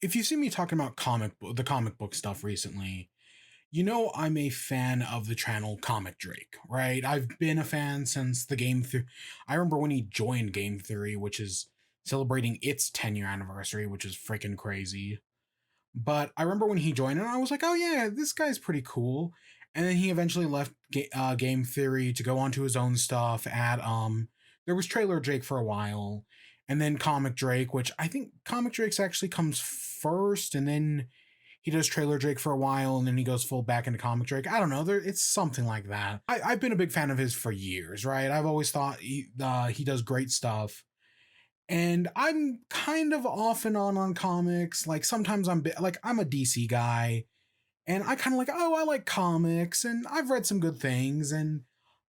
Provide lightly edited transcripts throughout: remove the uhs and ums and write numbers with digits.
If you see me talking about the comic book stuff recently, you know I'm a fan of the channel Comic Drake, right? I've been a fan since the I remember when he joined Game Theory, which is celebrating its 10-year anniversary, which is freaking crazy. But I remember when he joined and I was like, oh yeah, this guy's pretty cool. And then he eventually left Game Theory to go on to his own stuff there was Trailer Drake for a while, and then Comic Drake, which I think Comic Drake's actually comes first, and then he does Trailer Drake for a while, and then he goes full back into Comic Drake. I don't know. It's something like that. I've been a big fan of his for years, right? I've always thought he does great stuff. And I'm kind of off and on comics. Like sometimes I'm a DC guy, and I kind of like, oh, I like comics, and I've read some good things, and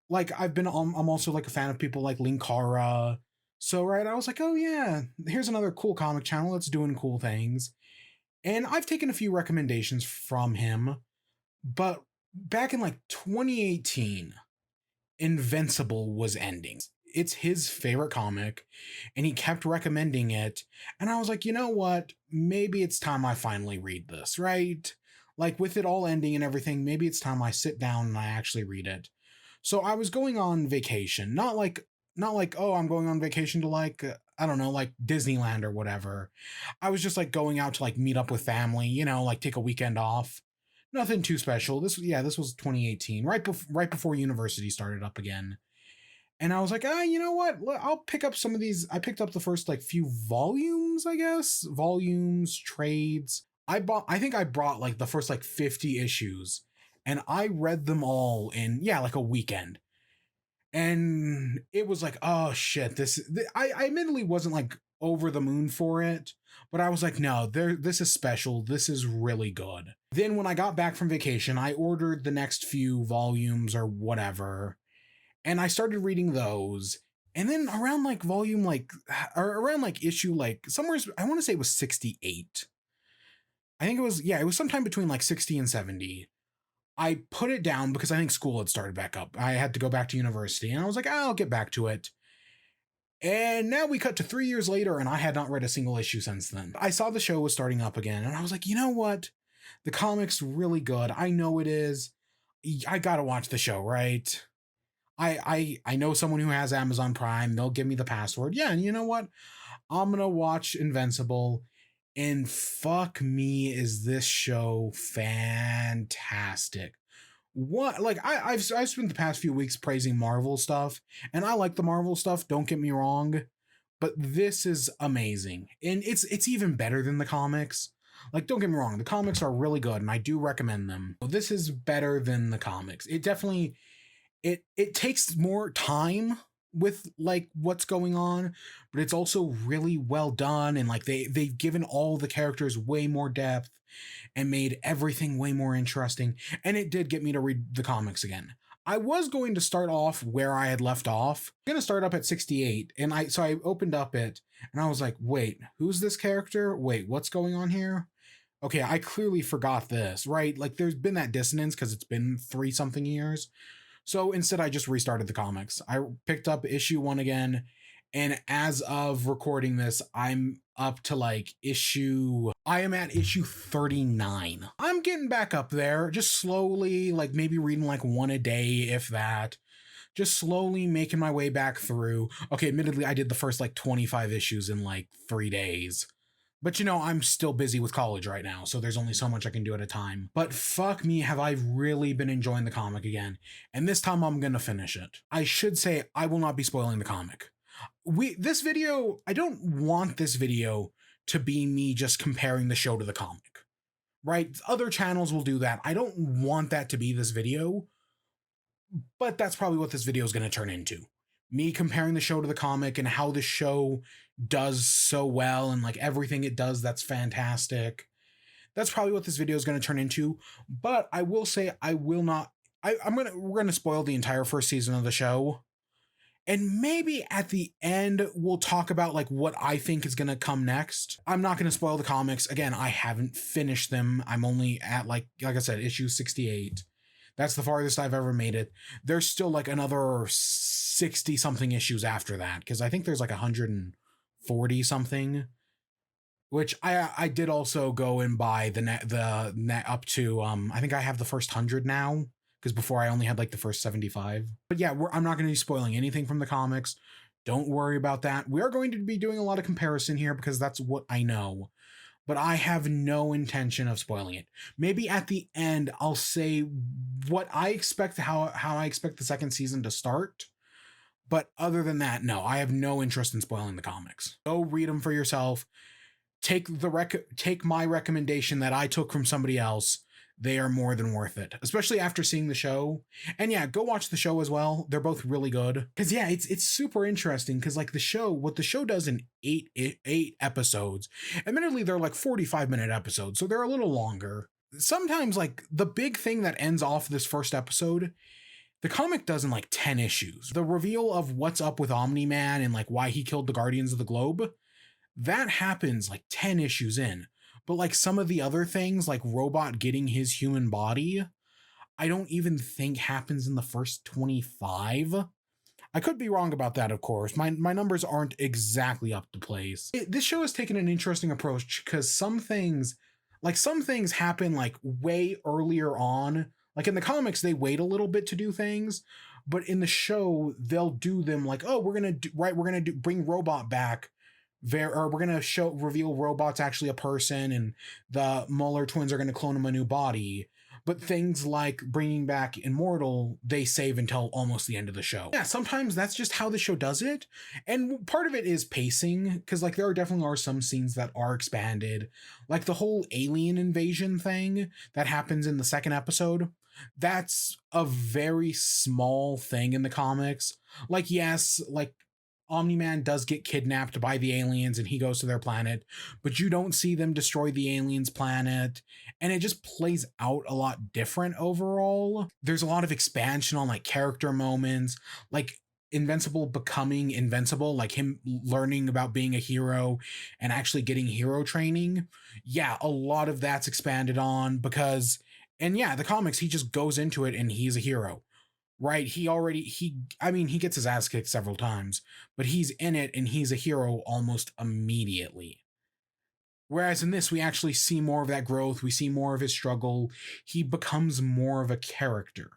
like I'm also like a fan of people like Linkara. So right, I was like, oh yeah, here's another cool comic channel that's doing cool things. And I've taken a few recommendations from him, but back in like 2018, Invincible was ending. It's his favorite comic, and he kept recommending it. And I was like, you know what? Maybe it's time I finally read this, right? Like with it all ending and everything, maybe it's time I sit down and I actually read it. So I was going on vacation, not like oh, I'm going on vacation to like I don't know, like Disneyland or whatever. I was just like going out to like meet up with family, like take a weekend off. Nothing too special. This was 2018, right before university started up again. And I was like, you know what? I'll pick up some of these. I picked up the first like few volumes, I guess. Volumes, trades. I think I brought like the first like 50 issues, and I read them all in, yeah, like a weekend. And it was like, oh shit, I admittedly wasn't like over the moon for it, but I was like, no, this is special. This is really good. Then when I got back from vacation, I ordered the next few volumes or whatever, and I started reading those. And then around like volume like or around like issue like somewhere, I want to say it was 68. I think it was, yeah, it was sometime between like 60 and 70. I put it down because I think school had started back up. I had to go back to university, and I was like, I'll get back to it. And now we cut to 3 years later, and I had not read a single issue since then. I saw the show was starting up again, and I was like, you know what? The comic's really good. I know it is. I gotta watch the show, right? I know someone who has Amazon Prime. They'll give me the password. Yeah, and you know what? I'm gonna watch Invincible, and fuck me, is this show fantastic. What, like, I've spent the past few weeks praising Marvel stuff, and I like the Marvel stuff, don't get me wrong, but this is amazing. And it's even better than the comics. Like, don't get me wrong, the comics are really good, and I do recommend them. This is better than the comics. It definitely, it takes more time with like what's going on, but it's also really well done, and like they've given all the characters way more depth and made everything way more interesting. And it did get me to read the comics again. I was going to start off where I had left off. I'm gonna start up at 68, and I opened up it, and I was like, wait, who's this character? Wait, what's going on here? Okay, I clearly forgot this, right? Like there's been that dissonance because it's been 3 something years. So instead, I just restarted the comics. I picked up issue 1 again, and as of recording this, I am at issue 39. I'm getting back up there, just slowly, like maybe reading like 1 a day, if that. Just slowly making my way back through. Okay, admittedly, I did the first like 25 issues in like 3 days. But I'm still busy with college right now, so there's only so much I can do at a time. But fuck me, have I really been enjoying the comic again. And this time I'm gonna finish it. I should say I will not be spoiling the comic. I don't want this video to be me just comparing the show to the comic. Right? Other channels will do that. I don't want that to be this video, but that's probably what this video is going to turn into. Me comparing the show to the comic and how the show does so well and like everything it does that's fantastic. That's probably what this video is going to turn into. But I will say I will not. We're gonna spoil the entire first season of the show. And maybe at the end, we'll talk about like what I think is going to come next. I'm not going to spoil the comics. Again, I haven't finished them. I'm only at like I said, issue 68. That's the farthest I've ever made it. There's still like another 60 something issues after that, because I think there's like 140 something. which I did also go and buy the net up to I think I have the first 100 now, because before I only had like the first 75. But yeah, I'm not going to be spoiling anything from the comics. Don't worry about that. We are going to be doing a lot of comparison here because that's what I know, but I have no intention of spoiling it. Maybe at the end I'll say what I expect, how I expect the second season to start. But other than that, no, I have no interest in spoiling the comics. Go read them for yourself. Take my recommendation that I took from somebody else. They are more than worth it, especially after seeing the show. And yeah, go watch the show as well. They're both really good. Because yeah, it's super interesting. Because like what the show does in eight episodes. Admittedly, they're like 45-minute episodes, so they're a little longer. Sometimes like the big thing that ends off this first episode, the comic does in like 10 issues. The reveal of what's up with Omni-Man and like why he killed the Guardians of the Globe, that happens like 10 issues in. But like some of the other things, like Robot getting his human body, I don't even think happens in the first 25. I could be wrong about that, of course. My numbers aren't exactly up to place. This show has taken an interesting approach because some things happen like way earlier on. Like in the comics, they wait a little bit to do things, but in the show, they'll do them like, oh, we're gonna bring Robot back. Or we're gonna reveal Robot's actually a person, and the Muller twins are gonna clone him a new body. But things like bringing back Immortal, they save until almost the end of the show. Yeah, sometimes that's just how the show does it. And part of it is pacing, because like there definitely are some scenes that are expanded. Like the whole alien invasion thing that happens in the second episode. That's a very small thing in the comics. Like, yes, like Omni-Man does get kidnapped by the aliens and he goes to their planet, but you don't see them destroy the aliens' planet, and it just plays out a lot different overall. There's a lot of expansion on like character moments, like Invincible becoming invincible, like him learning about being a hero and actually getting hero training. Yeah, a lot of that's expanded on because, and yeah, the comics, he just goes into it and he's a hero. Right, he gets his ass kicked several times, but he's in it and he's a hero almost immediately. Whereas in this, we actually see more of that growth, we see more of his struggle, he becomes more of a character.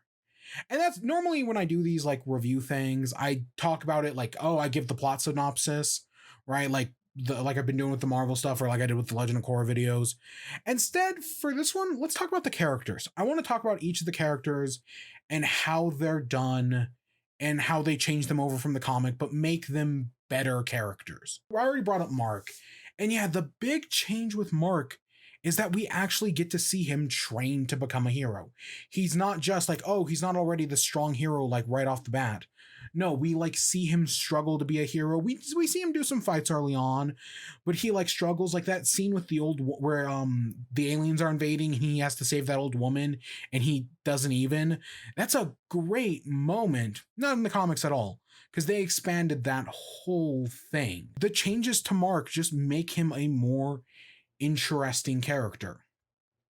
And that's normally when I do these like review things, I talk about it like, oh, I give the plot synopsis, right? Like I've been doing with the Marvel stuff, or like I did with the Legend of Korra videos. Instead, for this one, let's talk about the characters. I want to talk about each of the characters and how they're done and how they change them over from the comic, but make them better characters. I already brought up Mark. And yeah, the big change with Mark is that we actually get to see him train to become a hero. He's not just like, oh, he's not already the strong hero like right off the bat. No, we like see him struggle to be a hero. We see him do some fights early on, but he like struggles, like that scene with the old where the aliens are invading and he has to save that old woman and he doesn't even. That's a great moment. Not in the comics at all, because they expanded that whole thing. The changes to Mark just make him a more interesting character.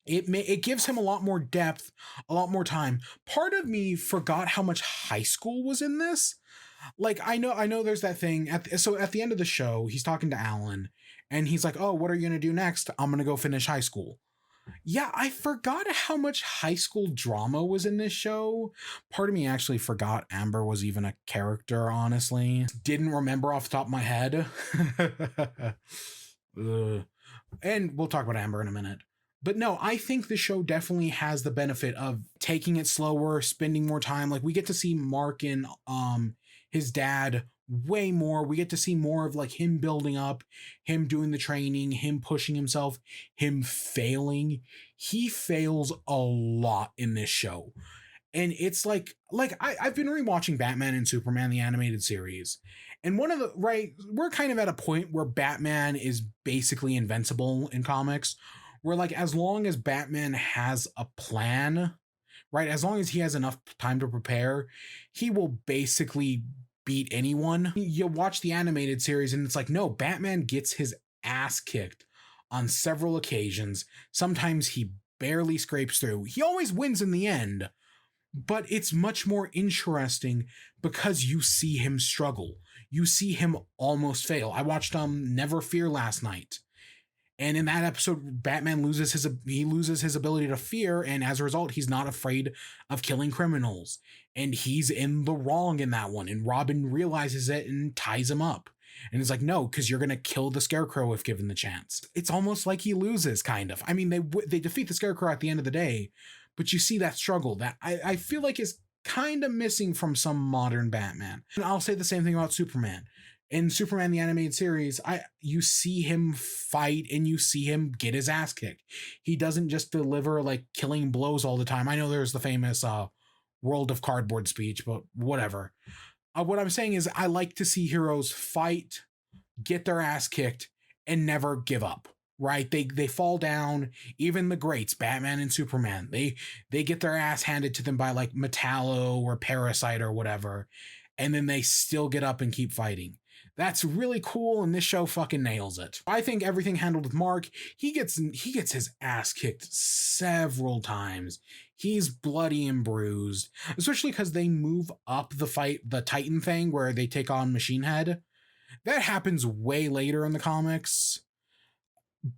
It gives him a lot more depth, a lot more time. Part of me forgot how much high school was in this. Like I know there's that thing so at the end of the show, he's talking to Alan and he's like, "Oh, what are you going to do next?" "I'm going to go finish high school." Yeah, I forgot how much high school drama was in this show. Part of me actually forgot Amber was even a character, honestly. Didn't remember off the top of my head. And we'll talk about Amber in a minute. But no, I think the show definitely has the benefit of taking it slower, spending more time. Like we get to see Mark and his dad way more. We get to see more of like him building up, him doing the training, him pushing himself, him failing. He fails a lot in this show. And it's I've been rewatching Batman and Superman, the animated series. And we're kind of at a point where Batman is basically invincible in comics. Where like as long as Batman has a plan, right? As long as he has enough time to prepare, he will basically beat anyone. You watch the animated series and it's like, no, Batman gets his ass kicked on several occasions. Sometimes he barely scrapes through. He always wins in the end, but it's much more interesting because you see him struggle. You see him almost fail. I watched Never Fear last night. And in that episode, Batman loses his ability to fear, and as a result, he's not afraid of killing criminals. And he's in the wrong in that one. And Robin realizes it and ties him up. And it's like, no, because you're gonna kill the Scarecrow if given the chance. It's almost like he loses, kind of. I mean, they defeat the Scarecrow at the end of the day, but you see that struggle that I feel like is kind of missing from some modern Batman. And I'll say the same thing about Superman. In Superman the Animated Series, you see him fight and you see him get his ass kicked. He doesn't just deliver like killing blows all the time. I know there's the famous World of Cardboard speech, but whatever. What I'm saying is I like to see heroes fight, get their ass kicked, and never give up. Right? They fall down. Even the greats, Batman and Superman, they get their ass handed to them by like Metallo or Parasite or whatever, and then they still get up and keep fighting. That's really cool, and this show fucking nails it. I think everything handled with Mark, he gets his ass kicked several times. He's bloody and bruised, especially because they move up the Titan thing where they take on Machine Head. That happens way later in the comics.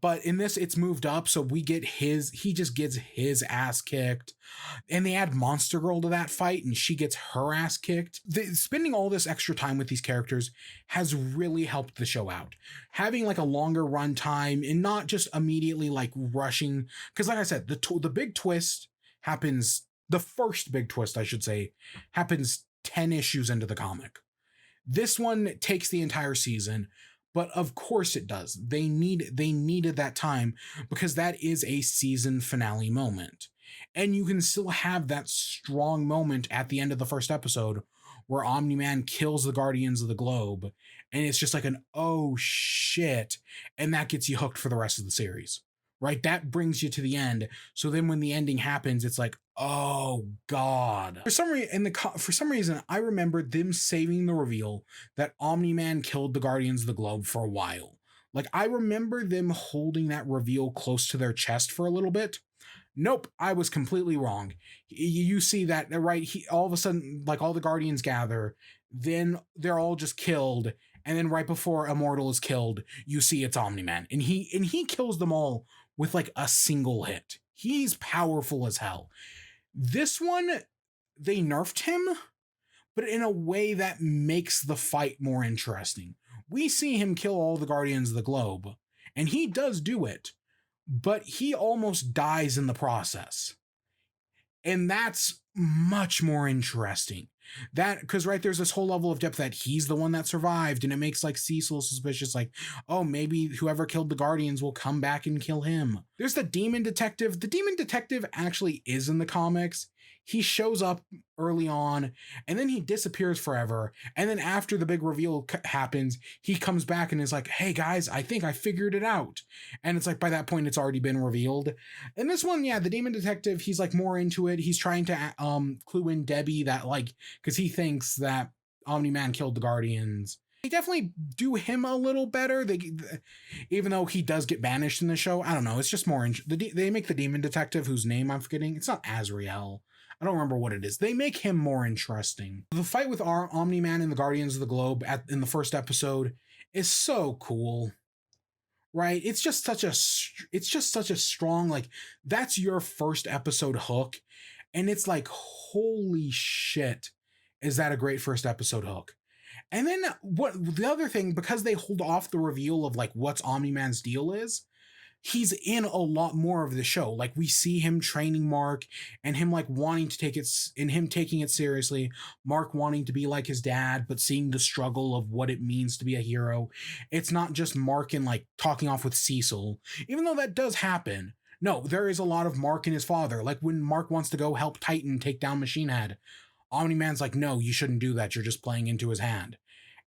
But in this, it's moved up, so he just gets his ass kicked. And they add Monster Girl to that fight, and she gets her ass kicked. Spending all this extra time with these characters has really helped the show out. Having like a longer run time and not just immediately like rushing. Because like I said, the big twist happens, the first big twist, I should say, happens 10 issues into the comic. This one takes the entire season, but of course it does. They needed that time because that is a season finale moment. And you can still have that strong moment at the end of the first episode where Omni-Man kills the Guardians of the Globe, and it's just like an oh shit, and that gets you hooked for the rest of the series. Right? That brings you to the end. So then when the ending happens, it's like, oh god. For some reason, I remember them saving the reveal that Omni-Man killed the Guardians of the Globe for a while. Like, I remember them holding that reveal close to their chest for a little bit. Nope, I was completely wrong. You see that, right? All of a sudden, like, all the Guardians gather, then they're all just killed, and then right before Immortal is killed, you see it's Omni-Man, and he kills them all with like a single hit. He's powerful as hell. This one, they nerfed him, but in a way that makes the fight more interesting. We see him kill all the Guardians of the Globe, and he does do it, but he almost dies in the process. And that's much more interesting. That, because right, there's this whole level of depth that he's the one that survived, and it makes like Cecil suspicious, like, oh, maybe whoever killed the Guardians will come back and kill him. There's the Demon Detective. The Demon Detective actually is in the comics. He shows up early on, and then he disappears forever. And then after the big reveal happens, he comes back and is like, hey guys, I think I figured it out. And it's like, by that point, it's already been revealed. And this one, yeah, the Demon Detective, he's like more into it. He's trying to clue in Debbie that, like, because he thinks that Omni-Man killed the Guardians. They definitely do him a little better. Even though he does get banished in the show, I don't know. It's just more. They make the Demon Detective, whose name I'm forgetting. It's not Azrael. I don't remember what it is. They make him more interesting. The fight with our Omni-Man and the Guardians of the Globe in the first episode is so cool. Right? It's just such a strong, like, that's your first episode hook. And it's like, holy shit, is that a great first episode hook? And then the other thing, because they hold off the reveal of like what's Omni-Man's deal is, he's in a lot more of the show. Like, we see him training Mark and him like wanting to take it, and him taking it seriously, Mark wanting to be like his dad, but seeing the struggle of what it means to be a hero. It's not just Mark and like talking off with Cecil, even though that does happen. No, there is a lot of Mark and his father. Like when Mark wants to go help Titan take down Machine Head, Omni-Man's like, no, you shouldn't do that. You're just playing into his hand.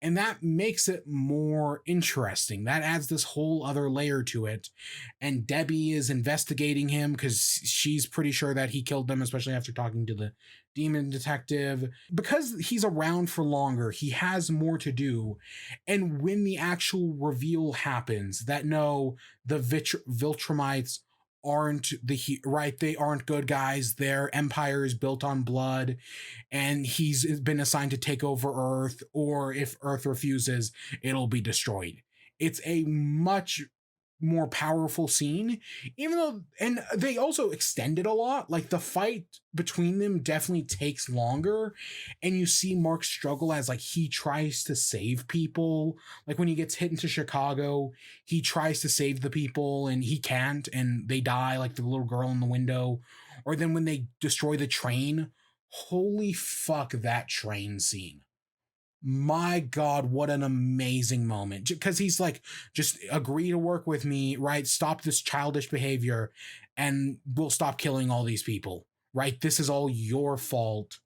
And that makes it more interesting. That adds this whole other layer to it. And Debbie is investigating him because she's pretty sure that he killed them, especially after talking to the Demon Detective. Because he's around for longer, he has more to do. And when the actual reveal happens that no, the Viltrumites aren't they aren't good guys. Their empire is built on blood, and he's been assigned to take over Earth, or if Earth refuses, it'll be destroyed. It's a much more powerful scene, even though, and they also extended a lot. Like the fight between them definitely takes longer, and you see Mark struggle as like he tries to save people. Like when he gets hit into Chicago, he tries to save the people and he can't, and they die, like the little girl in the window. Or then when they destroy the train, holy fuck, that train scene, my god, what an amazing moment. Because he's like, just agree to work with me, right? Stop this childish behavior and we'll stop killing all these people, right? This is all your fault.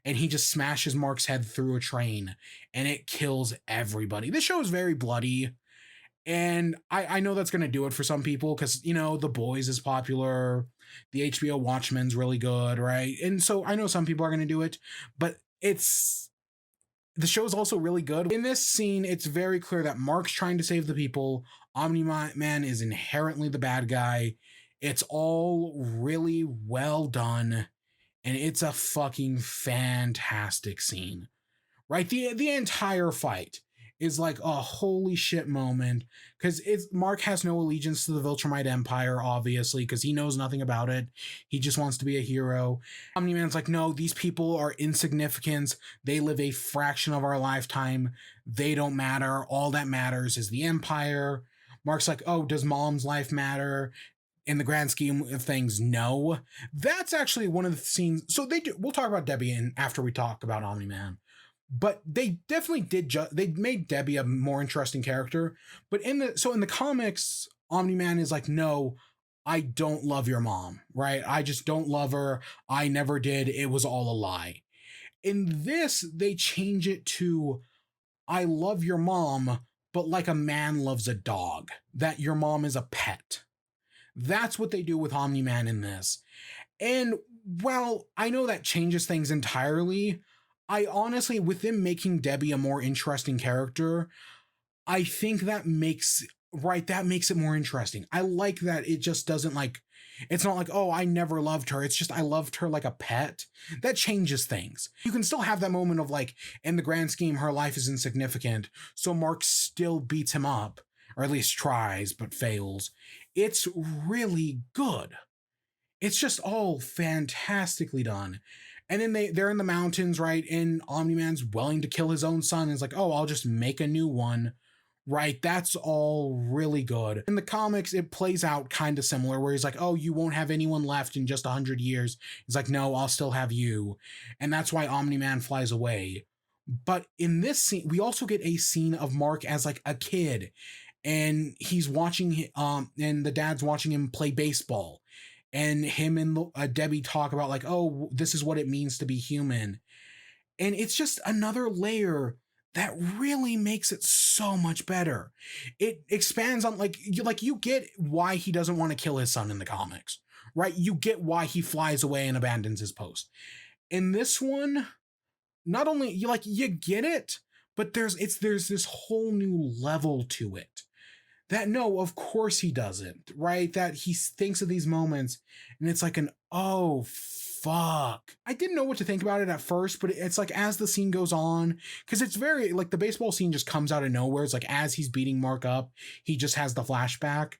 And he just smashes Mark's head through a train and it kills everybody. This show is very bloody, and I know that's going to do it for some people because, you know, The Boys is popular, the HBO Watchmen's really good, right? And so I know some people are going to do it, but it's, the show is also really good. In this scene, it's very clear that Mark's trying to save the people. Omni-Man is inherently the bad guy. It's all really well done, and it's a fucking fantastic scene, right? The entire fight is like a holy shit moment, because it's, Mark has no allegiance to the Viltrumite Empire, obviously, because he knows nothing about it. He just wants to be a hero. Omni-Man's like, no, these people are insignificant. They live a fraction of our lifetime. They don't matter. All that matters is the Empire. Mark's like, oh, does Mom's life matter? In the grand scheme of things, no. That's actually one of the scenes. So they do. We'll talk about Debbie after we talk about Omni-Man, but they definitely did. They made Debbie a more interesting character. But in the comics, Omni-Man is like, no, I don't love your mom, right? I just don't love her. I never did. It was all a lie. In this, they change it to, I love your mom, but like a man loves a dog. That your mom is a pet. That's what they do with Omni-Man in this. And while I know that changes things entirely, I honestly, with them making Debbie a more interesting character, I think that makes, right, that makes it more interesting. I like that it just doesn't like, it's not like, oh, I never loved her. It's just I loved her like a pet. That changes things. You can still have that moment of like, in the grand scheme, her life is insignificant. So Mark still beats him up, or at least tries, but fails. It's really good. It's just all fantastically done. And then they're in the mountains, right? And Omni-Man's willing to kill his own son. It's like, oh, I'll just make a new one. Right? That's all really good. In the comics, it plays out kind of similar, where he's like, oh, you won't have anyone left in just 100 years. He's like, no, I'll still have you. And that's why Omni-Man flies away. But in this scene, we also get a scene of Mark as like a kid, and he's watching, and the dad's watching him play baseball, and him and Debbie talk about like, oh, this is what it means to be human. And it's just another layer that really makes it so much better. It expands on like you get why he doesn't want to kill his son in the comics, right? You get why he flies away and abandons his post. In this one, not only you get it, but there's this whole new level to it. That, no, of course he doesn't, right? That he thinks of these moments and it's like an, oh, fuck. I didn't know what to think about it at first, but it's like as the scene goes on, because it's very, like the baseball scene just comes out of nowhere. It's like as he's beating Mark up, he just has the flashback.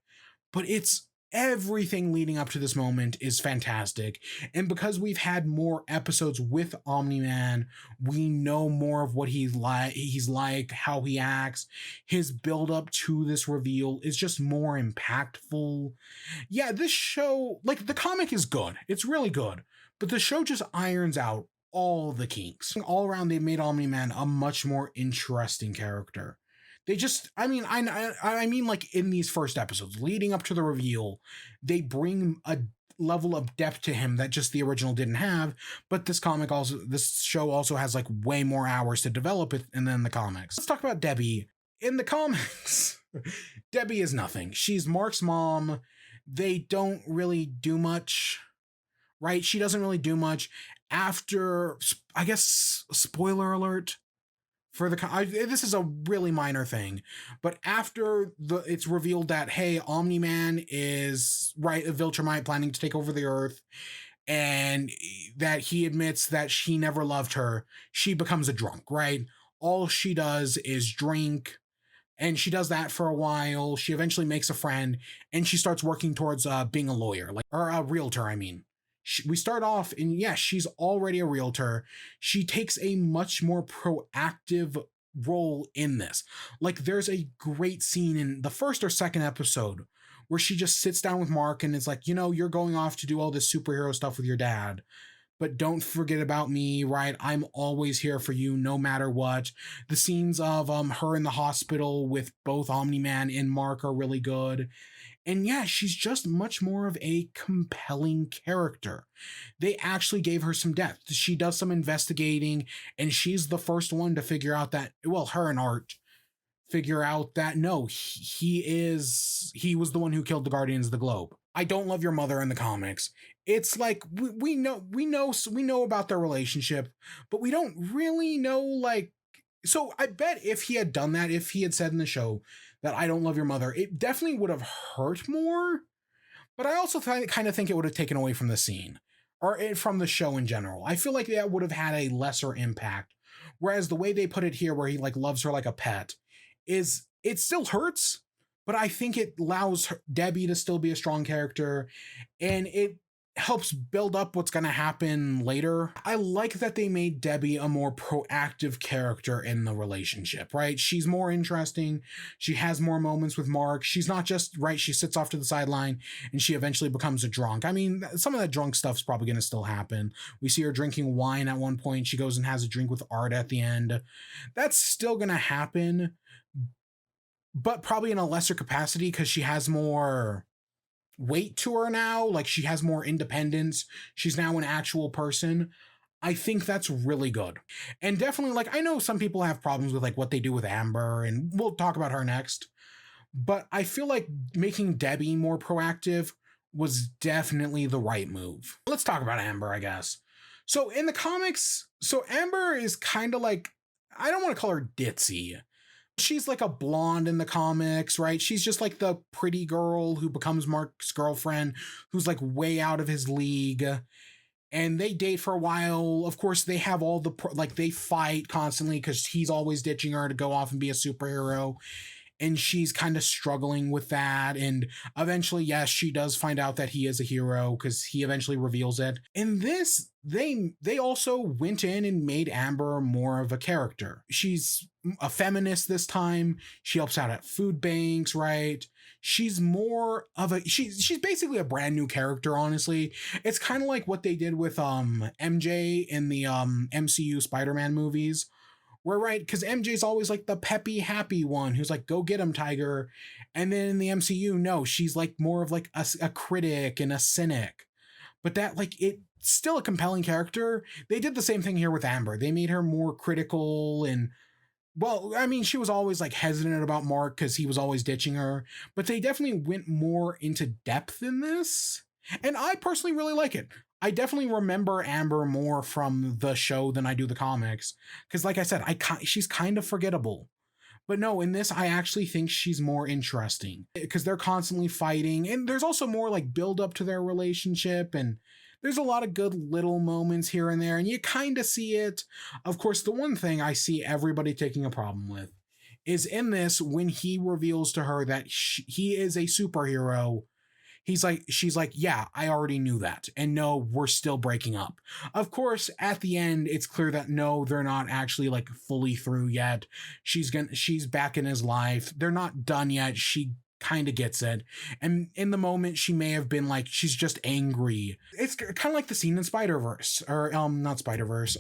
But it's, everything leading up to this moment is fantastic. And because we've had more episodes with Omni-Man, we know more of what he's like, how he acts. His build up to this reveal is just more impactful. Yeah, this show, like the comic is good. It's really good. But the show just irons out all the kinks. All around, they made Omni-Man a much more interesting character. They just, I mean, like in these first episodes leading up to the reveal, they bring a level of depth to him that just the original didn't have. But this show also has like way more hours to develop it and then the comics. Let's talk about Debbie. In the comics, Debbie is nothing. She's Mark's mom. They don't really do much, right? She doesn't really do much after, I guess, spoiler alert for this is a really minor thing, but after it's revealed that, hey, Omni-Man is, right, a Viltrumite planning to take over the Earth, and that he admits that she never loved her, she becomes a drunk, right? All she does is drink, And she does that for a while. She eventually makes a friend, and she starts working towards being a lawyer, like, or a realtor. I mean, we start off, and yes, she's already a realtor. She takes a much more proactive role in this. Like, there's a great scene in the first or second episode where she just sits down with Mark and is like, you're going off to do all this superhero stuff with your dad, but don't forget about me, right? I'm always here for you no matter what. The scenes of her in the hospital with both Omni-Man and Mark are really good. And yeah, she's just much more of a compelling character. They actually gave her some depth. She does some investigating, and she's the first one to figure out that, well, her and Art figure out that no, he was the one who killed the Guardians of the Globe. I don't love your mother in the comics. It's like we know about their relationship, but we don't really know, like, so I bet if he had done that, if he had said in the show that I don't love your mother, it definitely would have hurt more. But I also kind of think it would have taken away from the scene or from the show in general. I feel like that would have had a lesser impact. Whereas the way they put it here, where he like loves her like a pet, is it still hurts, but I think it allows Debbie to still be a strong character, and it helps build up what's going to happen later. I like that they made Debbie a more proactive character in the relationship, right? She's more interesting. She has more moments with Mark. She's not just, right, she sits off to the sideline and she eventually becomes a drunk. I mean, some of that drunk stuff's probably going to still happen. We see her drinking wine at one point. She goes and has a drink with Art at the end. That's still going to happen, but probably in a lesser capacity because she has more weight to her now. Like, she has more independence. She's now an actual person. I think that's really good. And definitely, like, I know some people have problems with like what they do with Amber, and we'll talk about her next. But I feel like making Debbie more proactive was definitely the right move. Let's talk about Amber, I guess. So in the comics, so Amber is kind of like, I don't want to call her ditzy. She's like a blonde in the comics, right? She's just like the pretty girl who becomes Mark's girlfriend, who's like way out of his league. And they date for a while. Of course, they have all the, like, they fight constantly because he's always ditching her to go off and be a superhero. And she's kind of struggling with that. And eventually, yes, she does find out that he is a hero because he eventually reveals it. In this, they also went in and made Amber more of a character. She's a feminist this time. She helps out at food banks, right? She's more of a, she's basically a brand new character, honestly. It's kind of like what they did with MJ in the MCU Spider-Man movies. We're right, because MJ's always like the peppy, happy one who's like, go get him, Tiger. And then in the MCU, no, she's like more of like a critic and a cynic. But that, like, it's still a compelling character. They did the same thing here with Amber. They made her more critical and, well, I mean, she was always like hesitant about Mark because he was always ditching her, but they definitely went more into depth in this. And I personally really like it. I definitely remember Amber more from the show than I do the comics. Because, like I said, she's kind of forgettable. But no, in this, I actually think she's more interesting because they're constantly fighting. And there's also more like build up to their relationship. And there's a lot of good little moments here and there. And you kind of see it. Of course, the one thing I see everybody taking a problem with is in this, when he reveals to her that he is a superhero, she's like, yeah, I already knew that. And no, we're still breaking up. Of course, at the end, it's clear that no, they're not actually like fully through yet. She's back in his life. They're not done yet. She kind of gets it. And in the moment, she may have been like, she's just angry. It's kind of like the scene in Spider-Verse, or not Spider-Verse,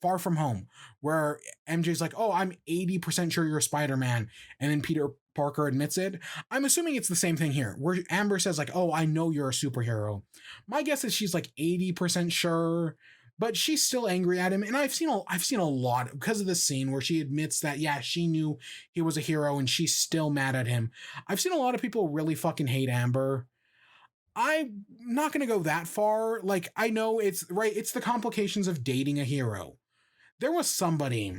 Far From Home, where MJ's like, oh, I'm 80% sure you're Spider-Man. And then Peter Parker admits it. I'm assuming it's the same thing here, where Amber says like, oh, I know you're a superhero. My guess is she's like 80% sure, but she's still angry at him. And I've seen a lot because of this scene where she admits that, yeah, she knew he was a hero and she's still mad at him. I've seen a lot of people really fucking hate Amber. I'm not going to go that far. Like, I know it's right. It's the complications of dating a hero. There was somebody,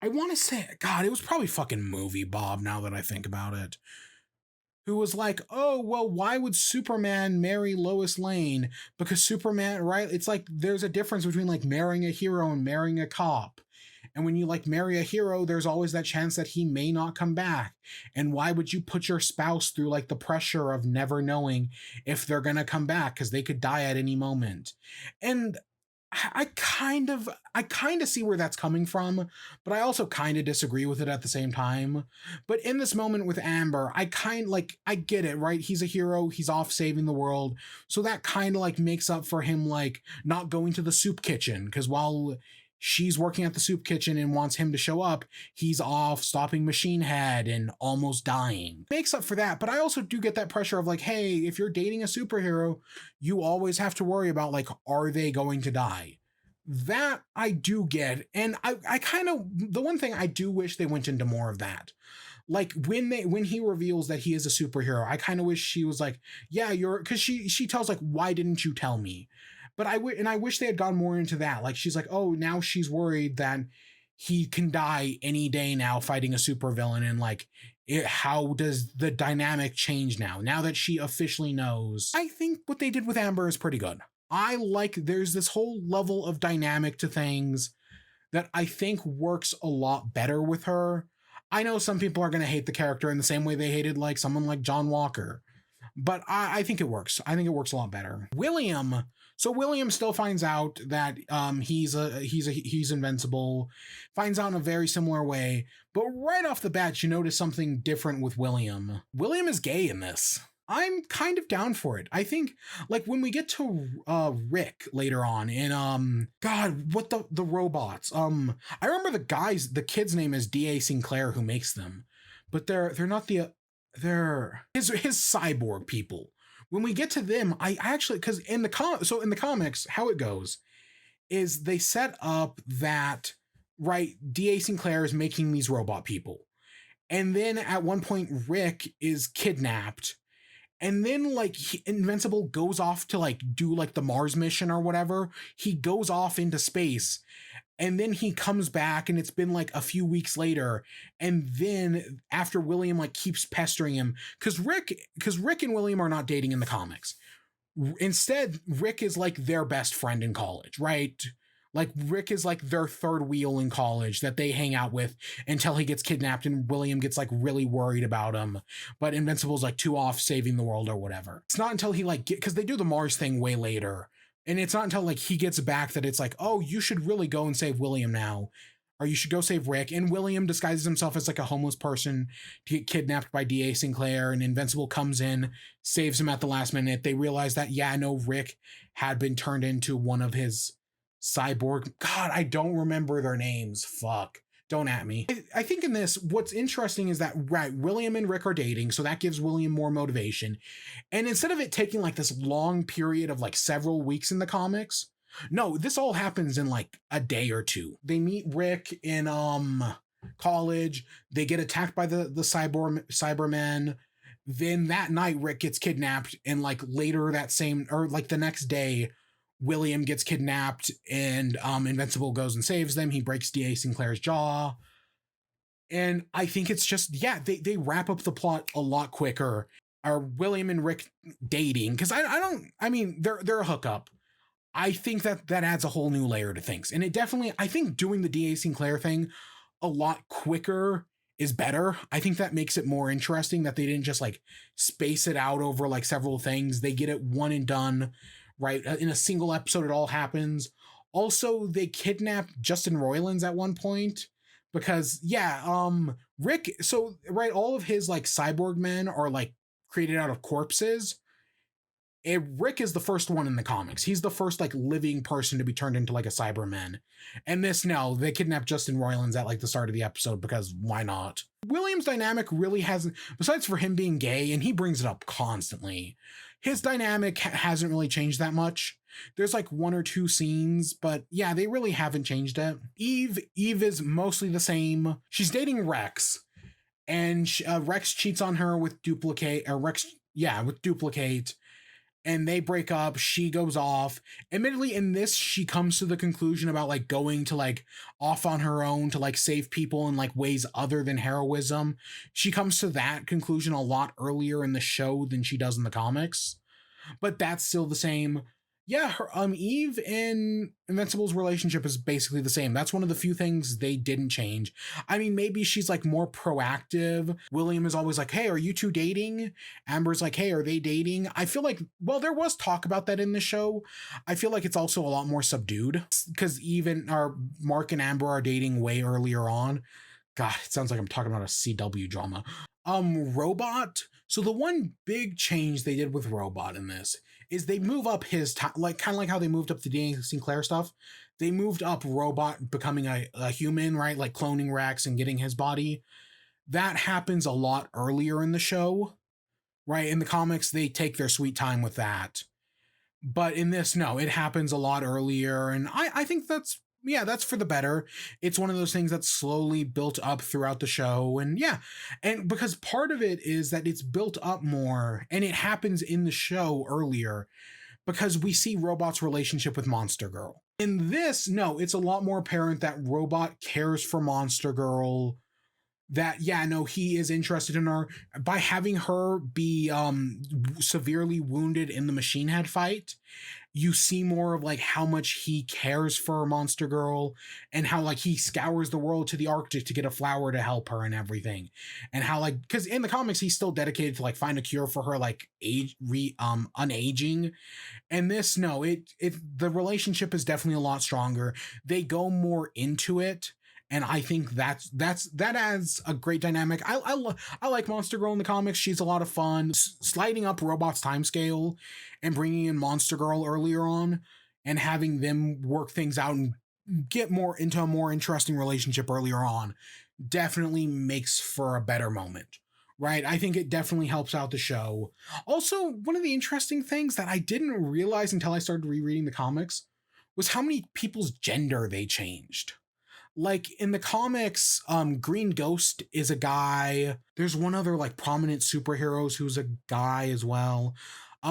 I want to say, God, it was probably fucking Movie Bob now that I think about it, who was like, oh, well, why would Superman marry Lois Lane? Because Superman, right? It's like there's a difference between like marrying a hero and marrying a cop. And when you like marry a hero, there's always that chance that he may not come back. And why would you put your spouse through like the pressure of never knowing if they're going to come back, because they could die at any moment? And I kind of see where that's coming from, but I also kind of disagree with it at the same time. But in this moment with Amber, I get it, right? He's a hero, he's off saving the world. So that kind of like makes up for him like not going to the soup kitchen, because while she's working at the soup kitchen and wants him to show up, he's off stopping Machine Head and almost dying. Makes up for that, but I also do get that pressure of like, hey, if you're dating a superhero, you always have to worry about like, are they going to die? That I do get. And I kind of, the one thing I do wish they went into more of that. Like when he reveals that he is a superhero, I kind of wish she was like, yeah, you're, because she tells like, why didn't you tell me? But I wish they had gone more into that. Like she's like, oh, now she's worried that he can die any day now fighting a supervillain, and like how does the dynamic change now that she officially knows? I think what they did with Amber is pretty good. I like there's this whole level of dynamic to things that I think works a lot better with her. I know some people are going to hate the character in the same way they hated like someone like John Walker, but I think it works. I think it works a lot better. William. So William still finds out that he's invincible, finds out in a very similar way, but right off the bat you notice something different with William. William is gay in this. I'm kind of down for it. I think like when we get to Rick later on in God, what the robots. I remember the kid's name is D.A. Sinclair who makes them, but they're not they're his cyborg people. When we get to them, I actually, because in the comics, how it goes is they set up that, right, D.A. Sinclair is making these robot people, and then at one point Rick is kidnapped, and then like Invincible goes off to like do like the Mars mission or whatever. He goes off into space, and then he comes back, and it's been like a few weeks later, and then after William like keeps pestering him, because Rick and William are not dating in the comics. Instead, Rick is like their best friend in college, right? Like Rick is like their third wheel in college that they hang out with until he gets kidnapped, and William gets like really worried about him. But Invincible's like too off saving the world or whatever. It's not until he like because they do the Mars thing way later. And it's not until like he gets back that it's like, oh, you should really go and save William now. Or you should go save Rick. And William disguises himself as like a homeless person to get kidnapped by D.A. Sinclair. And Invincible comes in, saves him at the last minute. They realize that, yeah, no, Rick had been turned into one of his cyborg. God, I don't remember their names. Fuck. Don't at me. I think in this, what's interesting is that, right, William and Rick are dating, so that gives William more motivation. And instead of it taking like this long period of like several weeks in the comics, no, this all happens in like a day or two. They meet Rick in college. They get attacked by the Cybermen. Then that night, Rick gets kidnapped, and like later that same or like the next day, William gets kidnapped, and Invincible goes and saves them. He breaks D.A. Sinclair's jaw. And I think it's just, yeah, they wrap up the plot a lot quicker. Are William and Rick dating? Because I mean, they're a hookup. I think that adds a whole new layer to things. And it definitely, I think doing the D.A. Sinclair thing a lot quicker is better. I think that makes it more interesting that they didn't just like space it out over like several things. They get it one and done, right? In a single episode, it all happens. Also, they kidnap Justin Roiland's at one point because, yeah, Rick, so, right, all of his like cyborg men are like created out of corpses. Rick is the first one in the comics. He's the first like living person to be turned into like a Cyberman. And this, no, they kidnap Justin Roiland's at like the start of the episode because why not? William's dynamic really hasn't, besides for him being gay, and he brings it up constantly, his dynamic hasn't really changed that much. There's like one or two scenes, but yeah, they really haven't changed it. Eve is mostly the same. She's dating Rex, and Rex cheats on her with Duplicate, with Duplicate. And they break up, she goes off. Admittedly, in this, she comes to the conclusion about like going to like off on her own to like save people in like ways other than heroism. She comes to that conclusion a lot earlier in the show than she does in the comics. But that's still the same. Yeah, Eve and Invincible's relationship is basically the same. That's one of the few things they didn't change. I mean, maybe she's like more proactive. William is always like, "Hey, are you two dating?" Amber's like, "Hey, are they dating?" I feel like, well, there was talk about that in the show. I feel like it's also a lot more subdued because even our Mark and Amber are dating way earlier on. God, it sounds like I'm talking about a CW drama. Robot. So the one big change they did with Robot in this is they move up his time, like kind of like how they moved up the Danny Sinclair stuff. They moved up Robot becoming a human, right? Like cloning Rex and getting his body. That happens a lot earlier in the show, right? In the comics, they take their sweet time with that. But in this, no, it happens a lot earlier. And I think that's, yeah, that's for the better. It's one of those things that's slowly built up throughout the show. And yeah, and because part of it is that it's built up more and it happens in the show earlier because we see Robot's relationship with Monster Girl. In this, no, it's a lot more apparent that Robot cares for Monster Girl, that yeah, no, he is interested in her. By having her be severely wounded in the machine head fight, you see more of like how much he cares for Monster Girl, and how like he scours the world to the Arctic to get a flower to help her and everything. And how like, because in the comics he's still dedicated to like find a cure for her like unaging. And this, no, it the relationship is definitely a lot stronger. They go more into it, and I think that adds a great dynamic. I like Monster Girl in the comics. She's a lot of fun. Sliding up Robot's time scale and bringing in Monster Girl earlier on and having them work things out and get more into a more interesting relationship earlier on definitely makes for a better moment. Right? I think it definitely helps out the show. Also, one of the interesting things that I didn't realize until I started rereading the comics was how many people's gender they changed. Like in the comics, Green Ghost is a guy. There's one other like prominent superheroes who's a guy as well.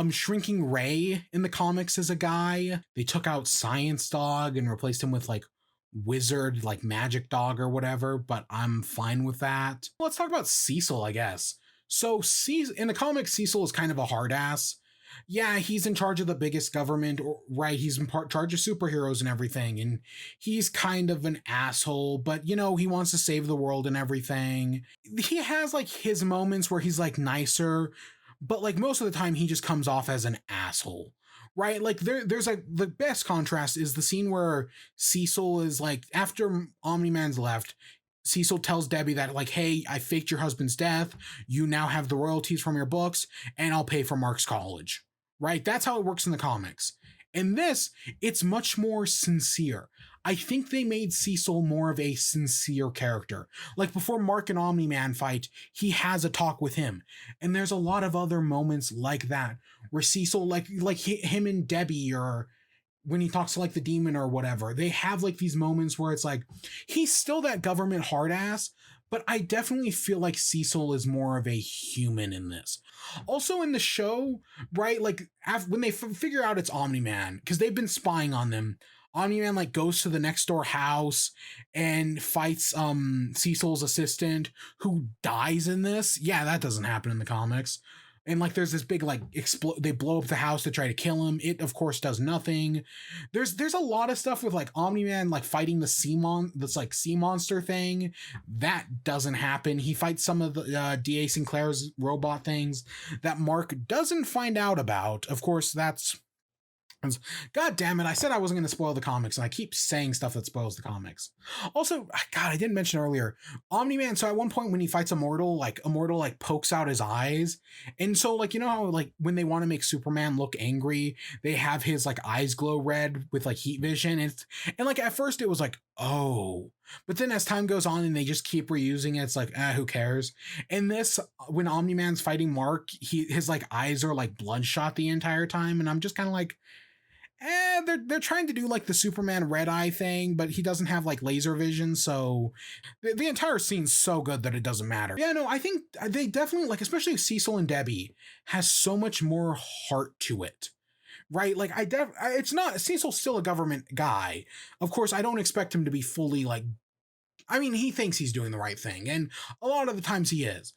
Shrinking Ray in the comics is a guy. They took out Science Dog and replaced him with like Wizard, like Magic Dog or whatever, but I'm fine with that. Let's talk about Cecil, I guess. So in the comics, Cecil is kind of a hard ass. Yeah, he's in charge of the biggest government, right? He's in charge of superheroes and everything, and he's kind of an asshole, but you know, he wants to save the world and everything. He has like his moments where he's like nicer, but like most of the time he just comes off as an asshole. Right? Like there's like the best contrast is the scene where Cecil is like after Omni-Man's left, Cecil tells Debbie that like, "Hey, I faked your husband's death. You now have the royalties from your books, and I'll pay for Mark's college." Right? That's how it works in the comics. In this, it's much more sincere. I think they made Cecil more of a sincere character. Like before Mark and Omni-Man fight, he has a talk with him. And there's a lot of other moments like that where Cecil, like him and Debbie, or when he talks to like the demon or whatever, they have like these moments where it's like he's still that government hard ass, but I definitely feel like Cecil is more of a human in this. Also in the show, right? Like when they figure out it's Omni-Man, because they've been spying on them. Omni-Man like goes to the next door house and fights Cecil's assistant who dies in this. Yeah, that doesn't happen in the comics. And like there's this big like they blow up the house to try to kill him. It of course does nothing. There's a lot of stuff with like Omni-Man like fighting the this like sea monster thing. That doesn't happen. He fights some of the DA Sinclair's robot things that Mark doesn't find out about. Of course, that's God damn it, I said I wasn't going to spoil the comics, and I keep saying stuff that spoils the comics. Also, God, I didn't mention earlier, Omni-Man, so at one point when he fights Immortal like pokes out his eyes. And so, like, you know how, like, when they want to make Superman look angry, they have his, like, eyes glow red with, like, heat vision. And like, at first it was like, oh. But then as time goes on and they just keep reusing it, it's like, who cares? In this, when Omni-Man's fighting Mark, his, like, eyes are, like, bloodshot the entire time, and I'm just kind of like, they're trying to do like the Superman red eye thing, but he doesn't have like laser vision, so the entire scene's so good that it doesn't matter. Yeah, no, I think they definitely like, especially Cecil and Debbie, has so much more heart to it. Right? Like it's not Cecil's still a government guy. Of course, I don't expect him to be fully like, I mean, he thinks he's doing the right thing, and a lot of the times he is.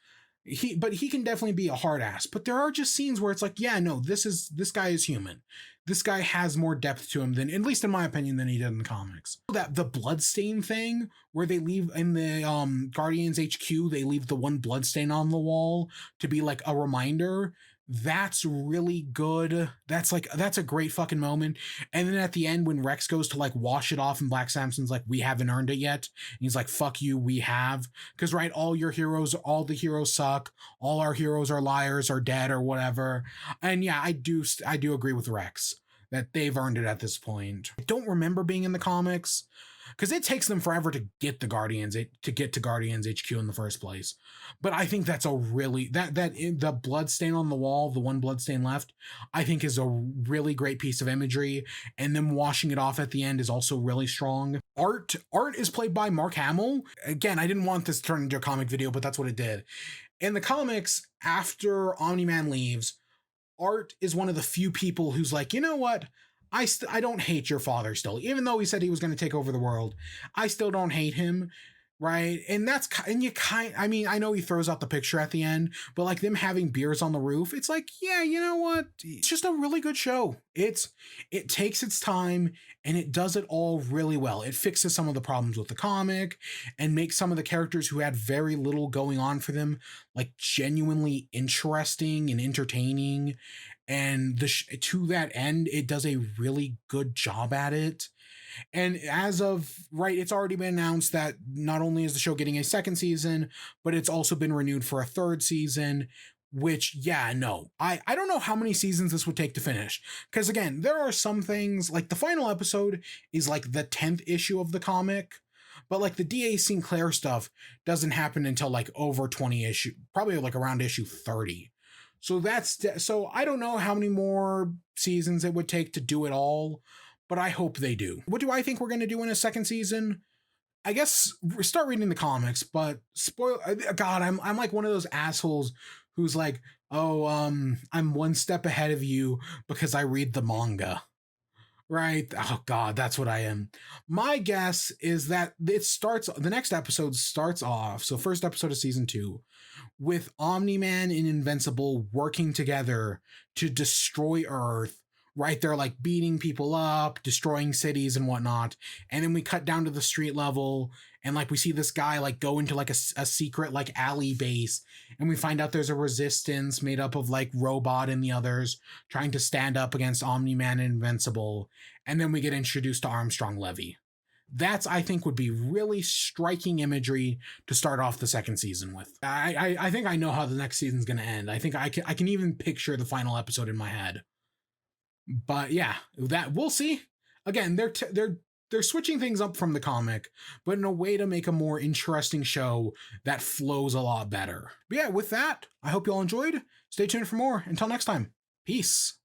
But he can definitely be a hard ass. But there are just scenes where it's like, yeah, no, this guy is human. This guy has more depth to him than, at least in my opinion, than he did in the comics. That the bloodstain thing where they leave in the Guardians HQ, they leave the one bloodstain on the wall to be like a reminder. That's really good. That's a great fucking moment. And then at the end, when Rex goes to like wash it off, and Black Samson's like, we haven't earned it yet. And he's like, fuck you, we have. Because right, all the heroes suck. All our heroes are liars or dead or whatever. And yeah, I do agree with Rex that they've earned it at this point. I don't remember being in the comics, because it takes them forever to get to Guardians HQ in the first place. But I think that's a really the bloodstain on the wall, the one bloodstain left, I think is a really great piece of imagery, and them washing it off at the end is also really strong. Art is played by Mark Hamill. Again, I didn't want this to turn into a comic video, but that's what it did. In the comics, after Omni-Man leaves, Art is one of the few people who's like, you know what? I don't hate your father still. Even though he said he was going to take over the world, I still don't hate him, right? And I mean, I know he throws out the picture at the end, but like them having beers on the roof, it's like, yeah, you know what? It's just a really good show. It takes its time and it does it all really well. It fixes some of the problems with the comic and makes some of the characters who had very little going on for them like genuinely interesting and entertaining. And to that end, it does a really good job at it. And as of right, it's already been announced that not only is the show getting a second season, but it's also been renewed for a third season. Which, yeah, no, I don't know how many seasons this would take to finish. Because again, there are some things like the final episode is like the 10th issue of the comic. But like the D.A. Sinclair stuff doesn't happen until like over 20 issue, probably like around issue 30. So I don't know how many more seasons it would take to do it all, but I hope they do. What do I think we're going to do in a second season? I guess start reading the comics, but God, I'm like one of those assholes who's like, oh, I'm one step ahead of you because I read the manga. Right? Oh God, that's what I am. My guess is that the next episode starts off, so first episode of season 2, with Omni-Man and Invincible working together to destroy Earth. Right, they're like beating people up, destroying cities and whatnot. And then we cut down to the street level, and like we see this guy like go into like a secret like alley base, and we find out there's a resistance made up of like Robot and the others trying to stand up against Omni-Man and Invincible. And then we get introduced to Armstrong Levy. That's, I think, would be really striking imagery to start off the second season with. I think I know how the next season's going to end. I think I can even picture the final episode in my head. But yeah, that we'll see. Again, they're switching things up from the comic, but in a way to make a more interesting show that flows a lot better. But yeah, with that, I hope you all enjoyed. Stay tuned for more. Until next time, peace.